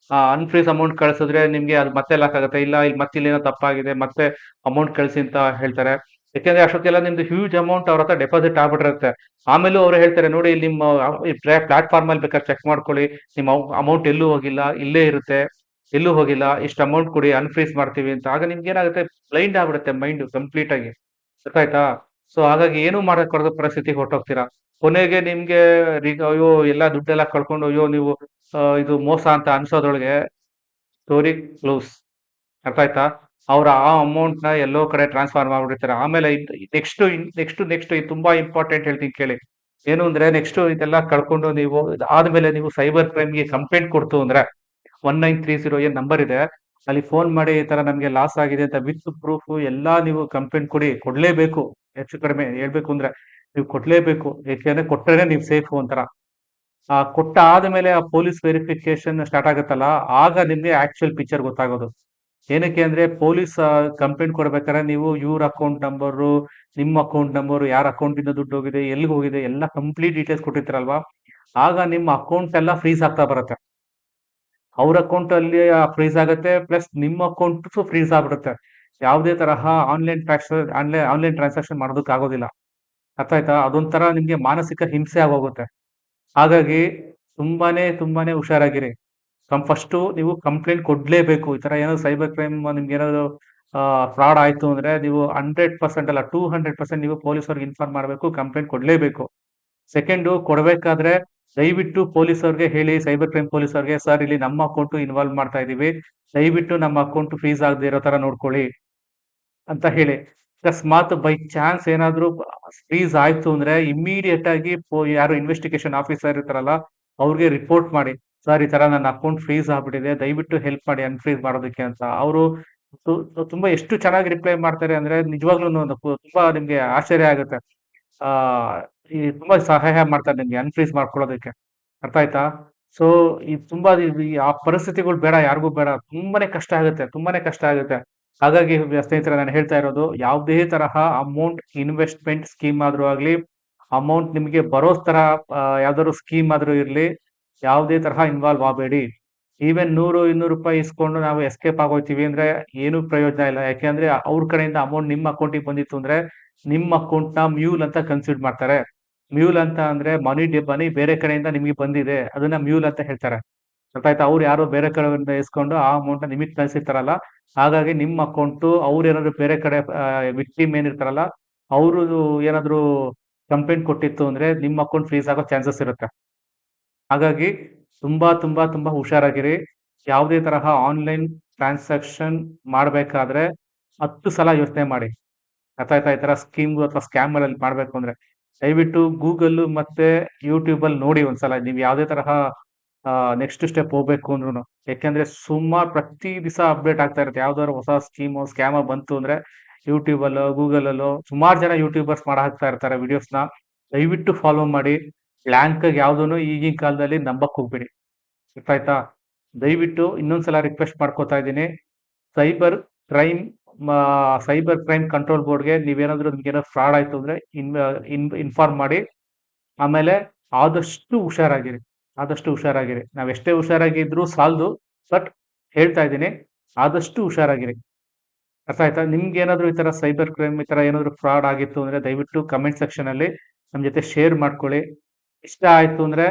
ಅನ್ಫ್ರೀಸ್ ಅಮೌಂಟ್ ಕಳ್ಸಿದ್ರೆ ನಿಮ್ಗೆ ಅದು ಮತ್ತೆ ಲಾಕ್ ಆಗುತ್ತೆ. ಇಲ್ಲ ಇಲ್ಲಿ ಮತ್ತೆ ಇಲ್ಲೇನೋ ತಪ್ಪಾಗಿದೆ, ಮತ್ತೆ ಅಮೌಂಟ್ ಕಳಿಸಿ ಅಂತ ಹೇಳ್ತಾರೆ. ಯಾಕೆಂದ್ರೆ ಅಷ್ಟೊತ್ತೆಲ್ಲ ನಿಮ್ದು ಹ್ಯೂಜ್ ಅಮೌಂಟ್ ಅವ್ರ ಹತ್ರ ಡೆಪಾಸಿಟ್ ಆಗ್ಬಿಟ್ಟಿರುತ್ತೆ. ಆಮೇಲೂ ಅವ್ರು ಹೇಳ್ತಾರೆ, ನೋಡಿ ಇಲ್ಲಿ ನಿಮ್ಮ ಪ್ಲಾಟ್ಫಾರ್ಮ್ ಅಲ್ಲಿ ಬೇಕಾದ್ರೆ ಚೆಕ್ ಮಾಡ್ಕೊಳ್ಳಿ, ನಿಮ್ಮ ಅಮೌಂಟ್ ಎಲ್ಲೂ ಹೋಗಿಲ್ಲ, ಇಲ್ಲೇ ಇರುತ್ತೆ, ಎಲ್ಲೂ ಹೋಗಿಲ್ಲ, ಇಷ್ಟು ಅಮೌಂಟ್ ಕೊಡಿ, ಅನ್ಫ್ರೀಸ್ ಮಾಡ್ತೀವಿ ಅಂತ. ಆಗ ನಿಮ್ಗೆ ಏನಾಗುತ್ತೆ, ಬ್ಲೈಂಡ್ ಆಗ್ಬಿಡುತ್ತೆ ಮೈಂಡ್ ಕಂಪ್ಲೀಟ್ ಆಗಿ. ಗೊತ್ತಾಯ್ತಾ? ಸೊ ಹಾಗಾಗಿ ಏನು ಮಾಡಕ್ ಬರದ ಪರಿಸ್ಥಿತಿಗೆ ಹೊರಟೋಗ್ತೀರಾ. ಕೊನೆಗೆ ನಿಮ್ಗೆ ಅಯ್ಯೋ ಎಲ್ಲಾ ದುಡ್ಡೆಲ್ಲ ಕಳ್ಕೊಂಡು ಅಯ್ಯೋ ನೀವು ಇದು ಮೋಸ ಅಂತ ಅನ್ಸೋದ್ರೊಳಗೆ ಸ್ಟೋರಿ ಕ್ಲೋಸ್. ಅರ್ಥ ಆಯ್ತಾ? ಅವ್ರ ಆ ಅಮೌಂಟ್‌ನ ಎಲ್ಲೋ ಕಡೆ ಟ್ರಾನ್ಸ್‌ಫರ್ ಮಾಡ್ಬಿಟ್ಟಿರ್ತಾರೆ. ಆಮೇಲೆ ನೆಕ್ಸ್ಟು ತುಂಬಾ ಇಂಪಾರ್ಟೆಂಟ್ ಹೇಳ್ತೀನಿ ಕೇಳಿ. ಏನು ಅಂದ್ರೆ ನೆಕ್ಸ್ಟು ಇದೆಲ್ಲ ಕಳ್ಕೊಂಡು ನೀವು ಇದಾದ್ಮೇಲೆ ನೀವು ಸೈಬರ್ ಕ್ರೈಮ್‌ಗೆ ಕಂಪ್ಲೇಂಟ್ ಕೊಡ್ತು ಅಂದ್ರೆ 1930 ಏನ್ ನಂಬರ್ ಇದೆ, ಅಲ್ಲಿ ಫೋನ್ ಮಾಡಿ ಈ ತರ ನಮ್ಗೆ ಲಾಸ್ ಆಗಿದೆ ಅಂತ ವಿತ್ ಪ್ರೂಫ್ ಎಲ್ಲಾ ನೀವು ಕಂಪ್ಲೇಂಟ್ ಕೊಡ್ಲೇಬೇಕು. ಹೆಚ್ಚು ಕಡಿಮೆ ಹೇಳ್ಬೇಕು ಅಂದ್ರೆ ನೀವು ಕೊಡ್ಲೇಬೇಕು. ಯಾಕೆಂದ್ರೆ ಕೊಟ್ರೇನೆ ನೀವು ಸೇಫು ಒಂಥರ. ಕೊಟ್ಟಾದ್ಮೇಲೆ ಆ ಪೊಲೀಸ್ ವೆರಿಫಿಕೇಶನ್ ಸ್ಟಾರ್ಟ್ ಆಗುತ್ತಲ್ಲ, ಆಗ ನಿಮ್ಗೆ ಆಕ್ಚುಯಲ್ ಪಿಕ್ಚರ್ ಗೊತ್ತಾಗೋದು. ಏನಕ್ಕೆ ಅಂದ್ರೆ ಪೊಲೀಸ್ ಕಂಪ್ಲೇಂಟ್ ಕೊಡ್ಬೇಕಾದ್ರೆ ನೀವು ಇವ್ರ ಅಕೌಂಟ್ ನಂಬರು, ನಿಮ್ಮ ಅಕೌಂಟ್ ನಂಬರು, ಯಾರ ಅಕೌಂಟಿಂದ ದುಡ್ಡು ಹೋಗಿದೆ, ಎಲ್ಲಿಗೆ ಹೋಗಿದೆ ಎಲ್ಲ ಕಂಪ್ಲೀಟ್ ಡೀಟೇಲ್ಸ್ ಕೊಟ್ಟಿರ್ತೀರಲ್ವಾ, ಆಗ ನಿಮ್ಮ ಅಕೌಂಟ್ ಎಲ್ಲ ಫ್ರೀಸ್ ಆಗ್ತಾ ಬರುತ್ತೆ. ಅವ್ರ ಅಕೌಂಟ್ ಅಲ್ಲಿ ಫ್ರೀಸ್ ಆಗುತ್ತೆ. ಪ್ಲಸ್ ನಿಮ್ಮ ಅಕೌಂಟ್ಸು ಫ್ರೀಸ್ ಆಗ್ಬಿಡುತ್ತೆ. ಯಾವುದೇ ತರಹ ಆನ್‌ಲೈನ್ ಟ್ರಾನ್ಸಾಕ್ಷನ್ ಮಾಡೋದಕ್ಕೆ ಆಗೋದಿಲ್ಲ. ಅರ್ಥ ಆಯ್ತಾ? ಅದೊಂಥರ ನಿಮ್ಗೆ ಮಾನಸಿಕ ಹಿಂಸೆ ಆಗೋಗುತ್ತೆ. ಹಾಗಾಗಿ ತುಂಬಾನೇ ಹುಷಾರಾಗಿರಿ. ಫಸ್ಟು ನೀವು ಕಂಪ್ಲೇಂಟ್ ಕೊಡ್ಲೇಬೇಕು. ಈ ತರ ಏನಾದ್ರು ಸೈಬರ್ ಕ್ರೈಮ್ ನಿಮ್ಗೇನಾದ್ರು ಫ್ರಾಡ್ ಆಯ್ತು ಅಂದ್ರೆ ನೀವು 100% ಅಲ್ಲ 200% ನೀವು ಪೊಲೀಸವ್ರಿಗೆ ಇನ್ಫಾರ್ಮ್ ಮಾಡ್ಬೇಕು. ಕಂಪ್ಲೇಂಟ್ ಕೊಡ್ಲೇಬೇಕು. ಸೆಕೆಂಡು ಕೊಡ್ಬೇಕಾದ್ರೆ ದಯವಿಟ್ಟು ಪೊಲೀಸವ್ರಿಗೆ ಹೇಳಿ, ಸೈಬರ್ ಕ್ರೈಮ್ ಪೊಲೀಸವ್ರಿಗೆ, "ಸರ್ ಇಲ್ಲಿ ನಮ್ಮ ಅಕೌಂಟು ಇನ್ವಾಲ್ವ್ ಮಾಡ್ತಾ ಇದೀವಿ. ದಯವಿಟ್ಟು ನಮ್ಮ ಅಕೌಂಟ್ ಫ್ರೀಸ್ ಆಗದೆ ಇರೋ ತರ ನೋಡ್ಕೊಳ್ಳಿ" ಅಂತ ಹೇಳಿ. ಅಕಸ್ಮಾತ್ ಬೈ ಚಾನ್ಸ್ ಏನಾದ್ರು ಫ್ರೀಸ್ ಆಯ್ತು ಅಂದ್ರೆ ಇಮಿಡಿಯೇಟ್ ಆಗಿ ಯಾರು ಇನ್ವೆಸ್ಟಿಗೇಷನ್ ಆಫೀಸರ್ ಇರ್ತಾರಲ್ಲ, ಅವ್ರಿಗೆ ರಿಪೋರ್ಟ್ ಮಾಡಿ. "ಸರ್ ಈ ತರ ನನ್ನ ಅಕೌಂಟ್ ಫ್ರೀಸ್ ಆಗ್ಬಿಟ್ಟಿದೆ. ದಯವಿಟ್ಟು ಹೆಲ್ಪ್ ಮಾಡಿ ಅನ್‌ಫ್ರೀಸ್ ಮಾಡೋದಕ್ಕೆ" ಅಂತ. ಅವರು ತು ತುಂಬಾ ಎಷ್ಟು ಚೆನ್ನಾಗಿ ರಿಪ್ಲೈ ಮಾಡ್ತಾರೆ ಅಂದ್ರೆ ನಿಜವಾಗ್ಲೂನು ತುಂಬಾ ನಿಮ್ಗೆ ಆಶ್ಚರ್ಯ ಆಗುತ್ತೆ. ಆ ತುಂಬಾ ಸಹಾಯ ಮಾಡ್ತಾರೆ ನಿಮ್ಗೆ ಅನ್‌ಫ್ರೀಸ್ ಮಾಡ್ಕೊಳ್ಳೋದಕ್ಕೆ. ಅರ್ಥ ಆಯ್ತಾ? ಸೊ ತುಂಬಾ ಆ ಪರಿಸ್ಥಿತಿಗಳು ಬೇಡ, ಯಾರಿಗೂ ಬೇಡ. ತುಂಬಾನೇ ಕಷ್ಟ ಆಗುತ್ತೆ. ಹಾಗಾಗಿ ಸ್ನೇಹಿತರೆ ನಾನು ಹೇಳ್ತಾ ಇರೋದು, ಯಾವುದೇ ತರಹ ಅಮೌಂಟ್ ಇನ್ವೆಸ್ಟ್‌ಮೆಂಟ್ ಸ್ಕೀಮ್ ಆದ್ರೂ ಆಗ್ಲಿ, ಅಮೌಂಟ್ ನಿಮ್ಗೆ ಬರೋ ತರ ಯಾವ್ದಾದ್ರು ಸ್ಕೀಮ್ ಆದ್ರೂ ಇರ್ಲಿ, ಯಾವುದೇ ತರಹ ಇನ್ವಾಲ್ವ್ ಆಗ್ಬೇಡಿ. ಈವನ್ ₹100, ₹200 ಇಸ್ಕೊಂಡು ನಾವು ಎಸ್ಕೇಪ್ ಆಗೋಯ್ತೀವಿ ಅಂದ್ರೆ ಏನು ಪ್ರಯೋಜನ ಇಲ್ಲ. ಯಾಕೆಂದ್ರೆ ಅವ್ರ ಕಡೆಯಿಂದ ಅಮೌಂಟ್ ನಿಮ್ಮ ಅಕೌಂಟಿಗೆ ಬಂದಿತ್ತು ಅಂದ್ರೆ, ನಿಮ್ಮ ಅಕೌಂಟ್‌ನ ಮ್ಯೂಲ್ ಅಂತ ಕನ್ಸಿಡರ್ ಮಾಡ್ತಾರೆ. ಮ್ಯೂಲ್ ಅಂತ ಅಂದ್ರೆ ಮನಿ ಬೇರೆ ಕಡೆಯಿಂದ ನಿಮಗೆ ಬಂದಿದೆ. ಅದನ್ನ ಮ್ಯೂಲ್ ಅಂತ ಹೇಳ್ತಾರೆ. ಅರ್ಥ ಆಯ್ತಾ? ಅವ್ರು ಯಾರೋ ಬೇರೆ ಕಡೆಯಿಂದ ಇಸ್ಕೊಂಡು ಆ ಅಮೌಂಟ್‌ನ ನಿಮಗೆ ಕಳ್ಸಿರ್ತಾರಲ್ಲ, ಹಾಗಾಗಿ ನಿಮ್ಮ ಅಕೌಂಟು ಅವ್ರೇನಾದ್ರು ಬೇರೆ ಕಡೆ ವಿಕ್ಟಿಮ್ ಏನಿರ್ತಾರಲ್ಲ, ಅವ್ರು ಏನಾದ್ರು ಕಂಪ್ಲೇಂಟ್ ಕೊಟ್ಟಿತ್ತು ಅಂದ್ರೆ ನಿಮ್ಮ ಅಕೌಂಟ್ ಫ್ರೀಸ್ ಆಗೋ ಚಾನ್ಸಸ್ ಇರುತ್ತೆ. ಹಾಗಾಗಿ ತುಂಬಾ ಹುಷಾರಾಗಿರಿ. ಯಾವುದೇ ತರಹ ಆನ್‌ಲೈನ್ ಟ್ರಾನ್ಸಾಕ್ಷನ್ ಮಾಡ್ಬೇಕಾದ್ರೆ 10 ಸಲ ಯೋಚನೆ ಮಾಡಿ. ಅರ್ಥ ಆಯ್ತಾ? ಈ ತರ ಸ್ಕೀಮ್‌ಗಳು ಅಥವಾ ಸ್ಕ್ಯಾಮ್‌ಗಳಲ್ಲಿ ಮಾಡ್ಬೇಕು ಅಂದ್ರೆ. ದಯವಿಟ್ಟು ಗೂಗಲ್ಲು ಮತ್ತೆ ಯೂಟ್ಯೂಬಲ್ಲಿ ನೋಡಿ ಒಂದ್ಸಲ. ನೀವು ಯಾವುದೇ ತರಹ ನೆಕ್ಸ್ಟ್ ಸ್ಟೆಪ್ ಹೋಗ್ಬೇಕು ಅಂದ್ರುನು. ಯಾಕೆಂದ್ರೆ ಪ್ರತಿ ದಿವಸ ಅಪ್ಡೇಟ್ ಆಗ್ತಾ ಇರುತ್ತೆ. ಯಾವ್ದಾದ್ರು ಹೊಸ ಸ್ಕೀಮೋ, ಸ್ಕ್ಯಾಮೋ ಬಂತು ಅಂದ್ರೆ ಯೂಟ್ಯೂಬಲ್ಲೋ, ಗೂಗಲಲ್ಲೋ ಸುಮಾರು ಜನ ಯೂಟ್ಯೂಬರ್ಸ್ ಹಾಕ್ತಾ ಇರ್ತಾರೆ ವಿಡಿಯೋಸ್‌ನ. ದಯವಿಟ್ಟು ಫಾಲೋ ಮಾಡಿ. ಬ್ಲಾಂಕಾಗಿ ಯಾವುದನ್ನು ಈಗಿನ ಕಾಲದಲ್ಲಿ ನಂಬಕ್ ಹೋಗ್ಬೇಡಿ. ಅರ್ಥ ಆಯ್ತಾ? ದಯವಿಟ್ಟು ಇನ್ನೊಂದ್ಸಲ ರಿಕ್ವೆಸ್ಟ್ ಮಾಡ್ಕೋತಾ ಇದ್ದೀನಿ. ಸೈಬರ್ ಕ್ರೈಮ್ ಮಾ ಸೈಬರ್ ಕ್ರೈಮ್ ಕಂಟ್ರೋಲ್ ಬೋರ್ಡ್‌ಗೆ ನೀವೇನಾದ್ರು ನಿಮ್ಗೇನಾದ್ರು ಫ್ರಾಡ್ ಆಯ್ತು ಅಂದ್ರೆ ಇನ್ಫಾರ್ಮ್ ಮಾಡಿ. ಆಮೇಲೆ ಆದಷ್ಟು ಹುಷಾರಾಗಿರಿ. ನಾವೆಷ್ಟೇ ಹುಷಾರಾಗಿದ್ರೂ ಸಾಲದು. ಬಟ್ ಹೇಳ್ತಾ ಇದ್ದೀನಿ, ಆದಷ್ಟು ಹುಷಾರಾಗಿರಿ. ಅರ್ಥ ಆಯ್ತಾ? ನಿಮ್ಗೇನಾದ್ರು ಈ ತರ ಸೈಬರ್ ಕ್ರೈಮ್ ಈ ತರ ಏನಾದ್ರು ಫ್ರಾಡ್ ಆಗಿತ್ತು ಅಂದ್ರೆ ದಯವಿಟ್ಟು ಕಮೆಂಟ್ ಸೆಕ್ಷನ್ ಅಲ್ಲಿ ನಮ್ ಜೊತೆ ಶೇರ್ ಮಾಡ್ಕೊಳ್ಳಿ. ಇಷ್ಟ ಆಯ್ತು ಅಂದ್ರೆ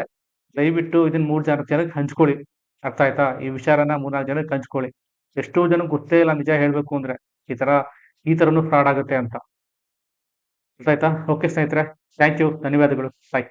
ದಯವಿಟ್ಟು ಇದನ್ನ 3-4 ಜನಕ್ಕೆ ಹಂಚ್ಕೊಳ್ಳಿ. ಅರ್ಥ ಆಯ್ತಾ? ಈ ವಿಚಾರನ 3-4 ಜನಕ್ಕೆ ಹಂಚ್ಕೊಳ್ಳಿ. ಎಷ್ಟೋ ಜನಕ್ಕೆ ಗೊತ್ತೇ ಇಲ್ಲ ನಿಜ ಹೇಳ್ಬೇಕು ಅಂದ್ರೆ. ಈ ತರ ಈ ತರನು ಫ್ರಾಡ್ ಆಗುತ್ತೆ ಅಂತ. ಅರ್ಥ ಆಯ್ತಾ? ಓಕೆ ಸ್ನೇಹಿತರೆ. Thank you. ಧನ್ಯವಾದಗಳು. ಬಾಯ್.